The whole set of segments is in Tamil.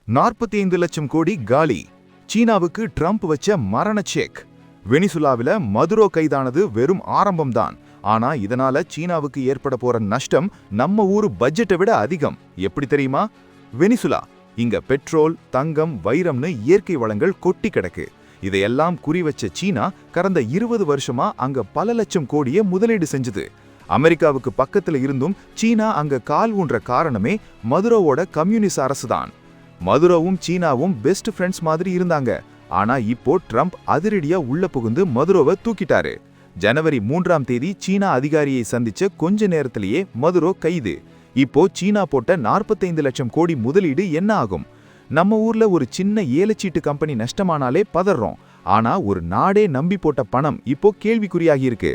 45 லட்சம் கோடி காலி. சீனாவுக்கு ட்ரம்ப் வச்ச மரண செக். வெனிசுலாவில மதுரோ கைதானது வெறும் ஆரம்பம்தான். ஆனா இதனால சீனாவுக்கு ஏற்பட போற நஷ்டம் நம்ம ஊரு பட்ஜெட்டை விட அதிகம். எப்படி தெரியுமா? வெனிசுலா, இங்க பெட்ரோல், தங்கம், வைரம்னு இயற்கை வளங்கள் கொட்டி கிடக்கு. இதையெல்லாம் குறி வச்ச சீனா கடந்த 20 வருஷமா அங்க பல லட்சம் கோடியை முதலீடு செஞ்சது. அமெரிக்காவுக்கு பக்கத்துல இருந்தும் சீனா அங்க கால் ஊன்ற காரணமே மதுரோவோட கம்யூனிஸ்ட் அரசுதான். மதுரோவும் சீனாவும் பெஸ்ட் ஃப்ரெண்ட்ஸ் மாதிரி இருந்தாங்க. ஆனா இப்போ ட்ரம்ப் அதிரடியா உள்ள புகுந்து மதுரோவை தூக்கிட்டாரு. ஜனவரி 3ஆம் தேதி சீனா அதிகாரியை சந்திச்ச கொஞ்ச நேரத்திலேயே மதுரோ கைது. இப்போ சீனா போட்ட 45 லட்சம் கோடி முதலீடு என்ன ஆகும்? நம்ம ஊர்ல ஒரு சின்ன ஏலச்சீட்டு கம்பெனி நஷ்டமானாலே பதறோம். ஆனா ஒரு நாடே நம்பி போட்ட பணம் இப்போ கேள்விக்குறியாகி இருக்கு.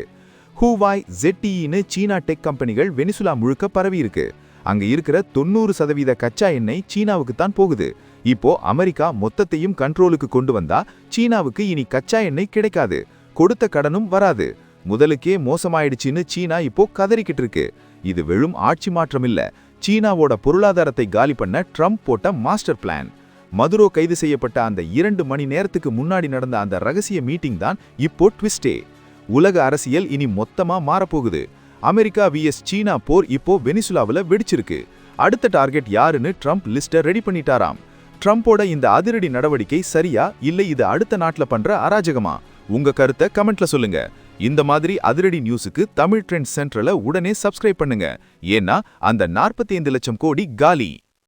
ஹூவாய், ZTEன்னு சீனா டெக் கம்பெனிகள் வெனிசுலா முழுக்க பரவி இருக்கு. அங்க இருக்கிற 90% கச்சா எண்ணெய் சீனாவுக்கு தான் போகுது. இப்போ அமெரிக்கா மொத்தத்தையும் கண்ட்ரோலுக்கு கொண்டு வந்தா சீனாவுக்கு இனி கச்சா எண்ணெய் கிடைக்காது, கொடுத்த கடனும் வராது. முதலுக்கே மோசமாயிடுச்சுன்னு சீனா இப்போ கதறிக்கிட்டு இருக்கு. இது வெறும் ஆட்சி மாற்றம் இல்ல, சீனாவோட பொருளாதாரத்தை காலி பண்ண ட்ரம்ப் போட்ட மாஸ்டர் பிளான். மதுரோ கைது செய்யப்பட்ட அந்த 2 மணி நேரத்துக்கு முன்னாடி நடந்த அந்த ரகசிய மீட்டிங் தான் இப்போ ட்விஸ்டே. உலக அரசியல் இனி மொத்தமா மாறப்போகுது. அமெரிக்கா vs சீனா போர் இப்போ வெனிசுலாவில் வெடிச்சிருக்கு. அடுத்த டார்கெட் யாருன்னு ட்ரம்ப் லிஸ்ட்டை ரெடி பண்ணிட்டாராம். ட்ரம்போட இந்த அதிரடி நடவடிக்கை சரியா இல்லை இது அடுத்த நாட்டில் பண்ற அராஜகமா? உங்க கருத்தை கமெண்ட்ல சொல்லுங்க. இந்த மாதிரி அதிரடி நியூஸுக்கு தமிழ் ட்ரெண்ட் சென்ட்ரலை உடனே சப்ஸ்கிரைப் பண்ணுங்க. ஏன்னா அந்த 45 லட்சம் கோடி காலி.